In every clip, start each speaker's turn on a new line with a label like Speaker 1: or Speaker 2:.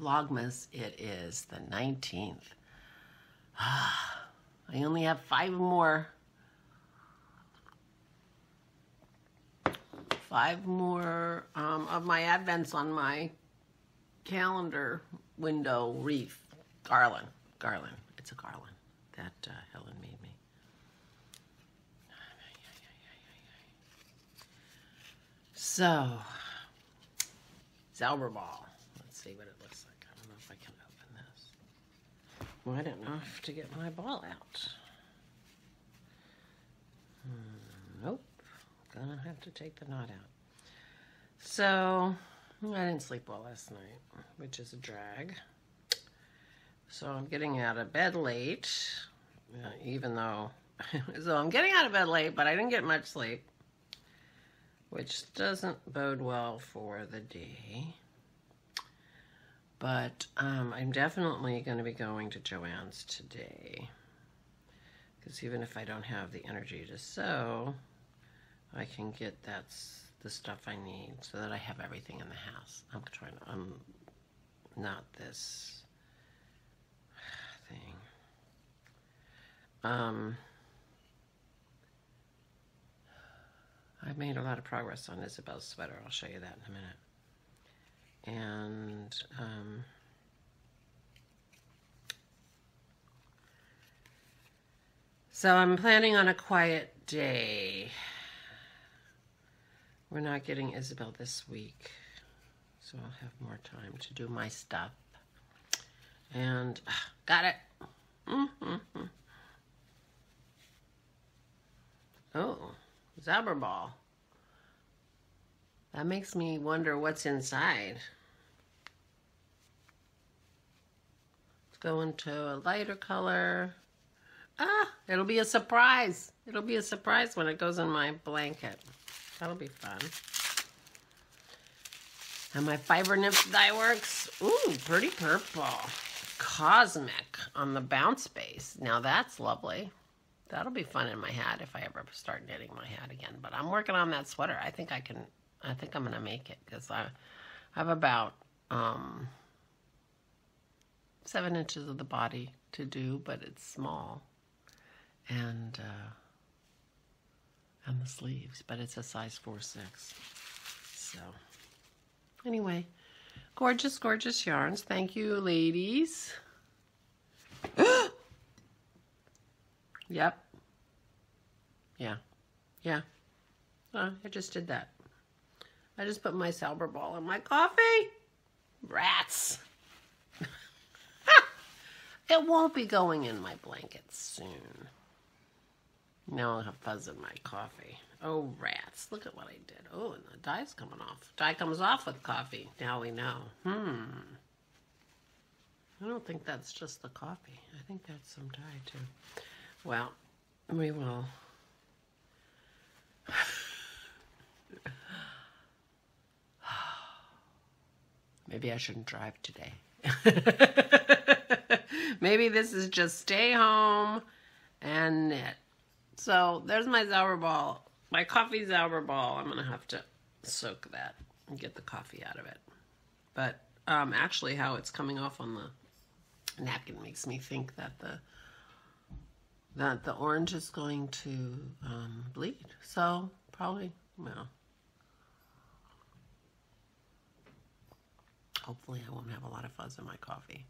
Speaker 1: Vlogmas. It is the 19th. I only have 5 more. 5 more of my advents on my calendar window wreath. Garland. It's a garland that Helen made me. So, Zauberball. Let's see what it looks like. I don't know if I can open this. Well, I don't know if to get my ball out. Nope. Gonna have to take the knot out. So, I didn't sleep well last night, which is a drag. So I'm getting out of bed late, even though, so I'm getting out of bed late, but I didn't get much sleep, which doesn't bode well for the day. But I'm definitely going to be going to Joann's today, because even if I don't have the energy to sew, I can get the stuff I need so that I have everything in the house. I'm not this thing. I've made a lot of progress on Isabel's sweater. I'll show you that in a minute. And so I'm planning on a quiet day. We're not getting Isabel this week, so I'll have more time to do my stuff. And got it. Oh, Zauberball. That makes me wonder what's inside. Let's go into a lighter color. It'll be a surprise. It'll be a surprise when it goes in my blanket. That'll be fun. And my Fiber Nymph dye works. Ooh, pretty purple. Cosmic on the bounce base. Now that's lovely. That'll be fun in my hat if I ever start knitting my hat again. But I'm working on that sweater. I think I'm gonna make it, because I have about 7 inches of the body to do, but it's small. And the sleeves, but it's a size 4/6. So anyway, gorgeous, gorgeous yarns. Thank you, ladies. Yep. Yeah. I just did that. I just put my Zauberball in my coffee. Rats. It won't be going in my blanket soon. Now I'll have fuzz in my coffee. Oh, rats. Look at what I did. Oh, and the dye's coming off. Dye comes off with coffee. Now we know. I don't think that's just the coffee. I think that's some dye, too. Well, we will. Maybe I shouldn't drive today. Maybe this is just stay home and knit. So there's my Zauberball, my coffee Zauberball. I'm gonna have to soak that and get the coffee out of it. But actually, how it's coming off on the napkin makes me think that the orange is going to bleed. So probably, well, hopefully I won't have a lot of fuzz in my coffee.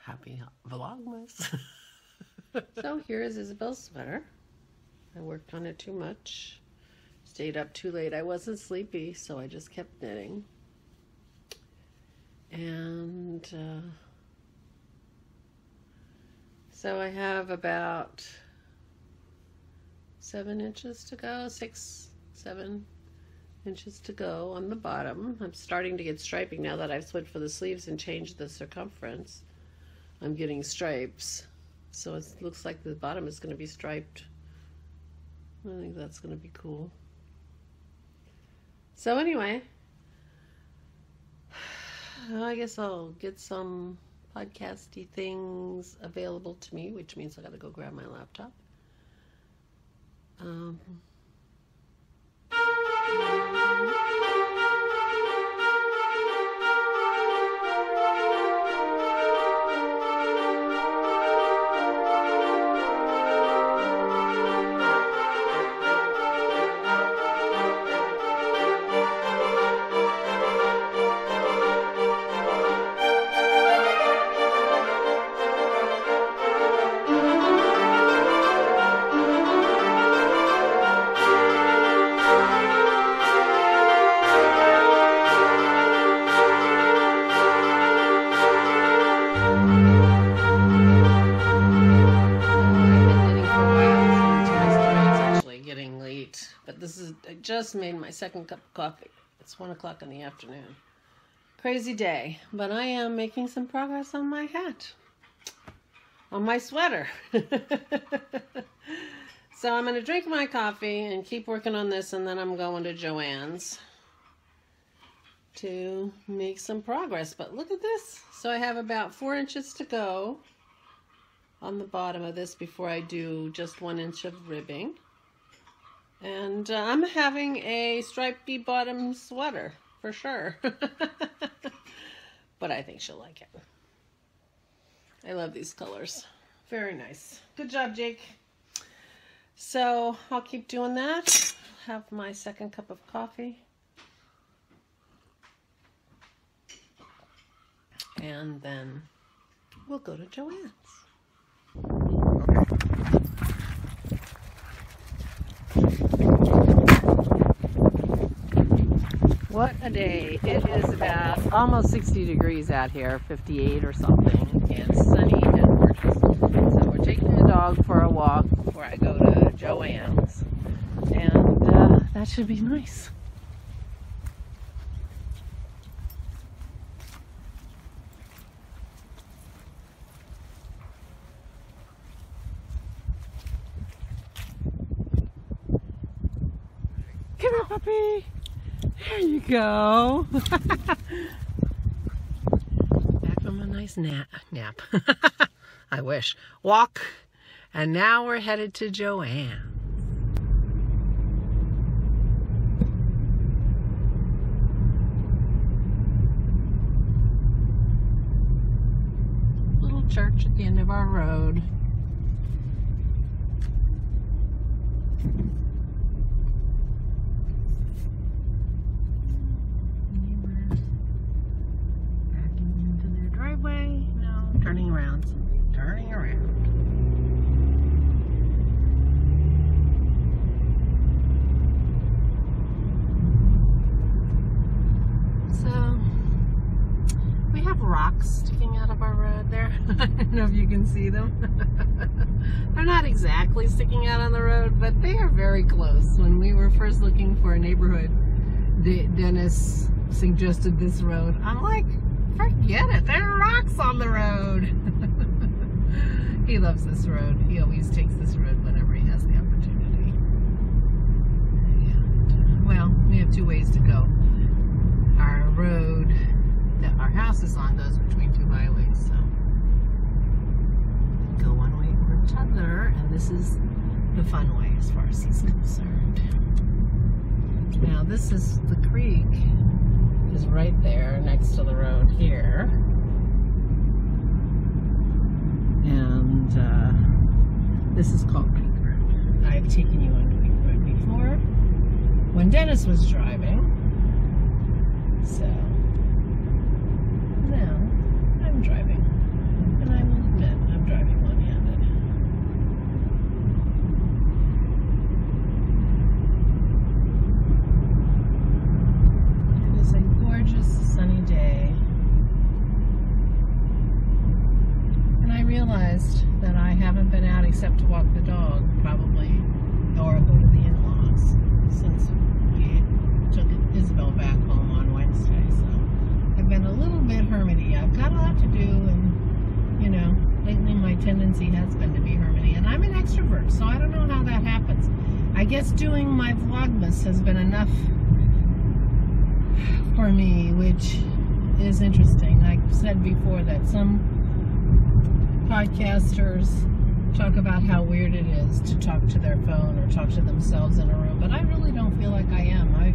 Speaker 1: Happy Vlogmas. So here is Isabel's sweater. I worked on it too much. Stayed up too late. I wasn't sleepy, so I just kept knitting. And so I have about 7 inches to go, 7 inches to go on the bottom. I'm starting to get striping now that I've sewed for the sleeves and changed the circumference. I'm getting stripes, so it looks like the bottom is going to be striped. I think that's going to be cool. So anyway, I guess I'll get some podcasty things available to me, which means I got to go grab my laptop. I just made my second cup of coffee. It's 1 o'clock in the afternoon. Crazy day, but I am making some progress on my hat, on my sweater. So I'm going to drink my coffee and keep working on this, and then I'm going to Joann's to make some progress. But look at this. So I have about 4 inches to go on the bottom of this before I do just 1 inch of ribbing. And I'm having a stripy bottom sweater, for sure. But I think she'll like it. I love these colors. Very nice. Good job, Jake. So I'll keep doing that. Have my second cup of coffee. And then we'll go to Joann's. What a day. It is about almost 60 degrees out here, 58 or something, and sunny and gorgeous. So we're taking the dog for a walk before I go to Joann's, and that should be nice. Come here, puppy. There you go. Back from a nice nap. I wish. Walk. And now we're headed to Joann's. Little church at the end of our road. Turning around. So we have rocks sticking out of our road there. I don't know if you can see them. They're not exactly sticking out on the road, but they are very close. When we were first looking for a neighborhood, Dennis suggested this road. I'm like, forget it, there are rocks on the road. He loves this road. He always takes this road whenever he has the opportunity. And, well, we have 2 ways to go. Our road that our house is on goes between 2 highways, so we go one way or the other, and this is the fun way as far as he's concerned. Now this is the creek. Is right there next to the road here, and this is called Creek Road. I've taken you on Creek Road before when Dennis was driving, so now I'm driving, and I will admit I'm driving one-handed. It is a gorgeous sunny day, and I realized that I haven't been out except to walk the dog, probably, or go to the in-laws, since we took Isabel back home on Wednesday. So I've been a little bit hermity. I've got a lot to do, and you know, lately my tendency has been to be hermity, and I'm an extrovert, so I don't know how that happens. I guess doing my Vlogmas has been enough for me, which is interesting. I've said before that some podcasters talk about how weird it is to talk to their phone or talk to themselves in a room, but I really don't feel like I am. I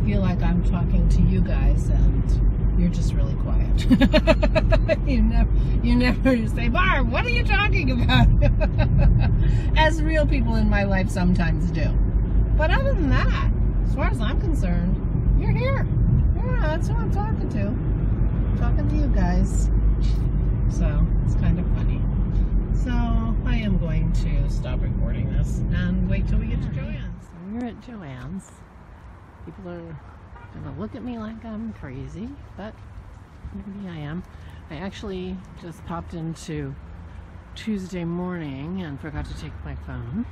Speaker 1: feel like I'm talking to you guys and you're just really quiet. you never say, Barb, what are you talking about? As real people in my life sometimes do. But other than that, as far as I'm concerned, you're here. Yeah, that's who I'm talking to. I'm talking to you guys. So, it's kind of funny. So, I am going to stop recording this and wait till we get to Joann's. So we're at Joann's. People are gonna look at me like I'm crazy, but maybe I am. I actually just popped into Tuesday morning and forgot to take my phone.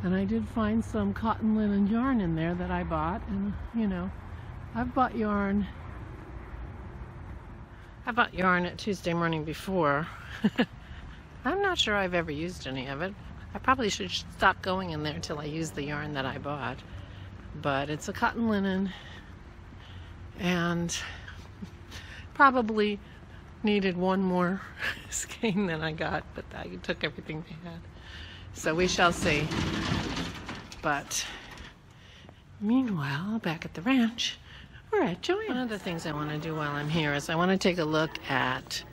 Speaker 1: And I did find some cotton linen yarn in there that I bought, and you know, I've bought yarn at Tuesday morning before. I'm not sure I've ever used any of it. I probably should stop going in there till I use the yarn that I bought. But it's a cotton linen and probably needed one more skein than I got, but I took everything they had. So we shall see. But meanwhile, back at the ranch, we're at Joann's. One of the things I want to do while I'm here is I want to take a look at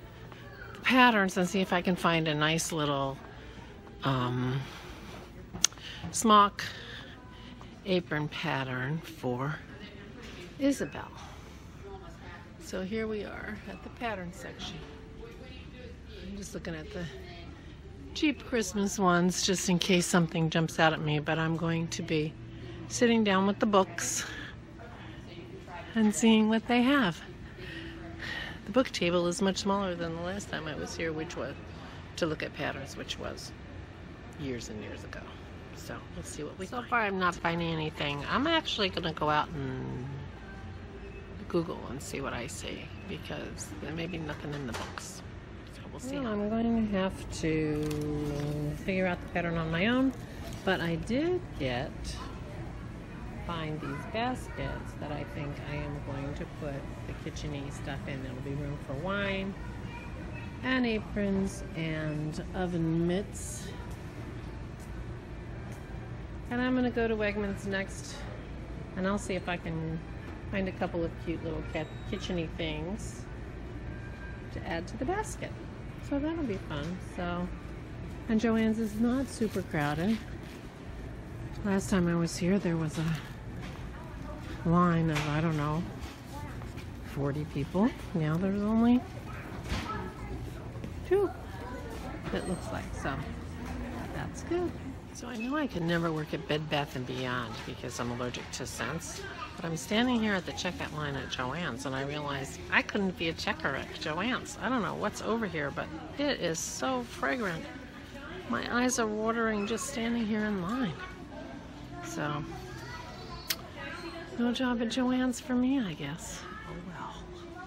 Speaker 1: the patterns and see if I can find a nice little smock apron pattern for Isabel. So here we are at the pattern section. I'm just looking at the cheap Christmas ones just in case something jumps out at me, but I'm going to be sitting down with the books and seeing what they have. The book table is much smaller than the last time I was here, which was to look at patterns, which was years and years ago. So let's see what we find. So far I'm not finding anything. I'm actually going to go out and Google and see what I see, because there may be nothing in the books. So we'll see. Well, I'm going to have to figure out the pattern on my own, but I did find these baskets that I think I am going to put the kitchen-y stuff in. There'll be room for wine and aprons and oven mitts. And I'm going to go to Wegmans next, and I'll see if I can find a couple of cute little kitchen-y things to add to the basket. So that'll be fun. So, and Joann's is not super crowded. Last time I was here, there was a line of, I don't know, 40 people. Now there's only 2, it looks like. So that's good. So I know I can never work at Bed Bath & Beyond because I'm allergic to scents, but I'm standing here at the checkout line at Joann's and I realized I couldn't be a checker at Joann's. I don't know what's over here, but it is so fragrant. My eyes are watering just standing here in line. So, no job at Joann's for me, I guess. Oh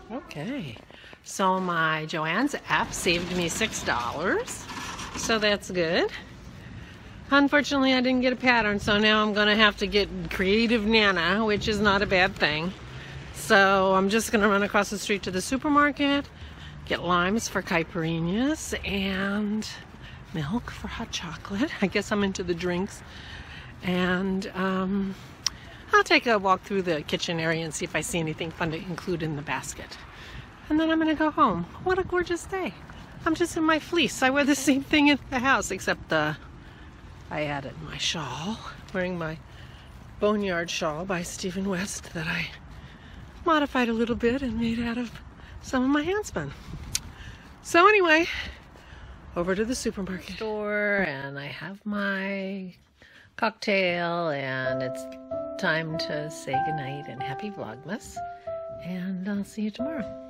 Speaker 1: well. Okay. So my Joann's app saved me $6, so that's good. Unfortunately, I didn't get a pattern, so now I'm going to have to get Creative Nana, which is not a bad thing. So I'm just going to run across the street to the supermarket, get limes for caipirinhas, and milk for hot chocolate. I guess I'm into the drinks. And I'll take a walk through the kitchen area and see if I see anything fun to include in the basket. And then I'm going to go home. What a gorgeous day. I'm just in my fleece. I wear the same thing in the house, except I added my shawl, wearing my Boneyard shawl by Stephen West that I modified a little bit and made out of some of my handspun. So anyway, over to the supermarket store, and I have my cocktail, and it's time to say goodnight and happy Vlogmas, and I'll see you tomorrow.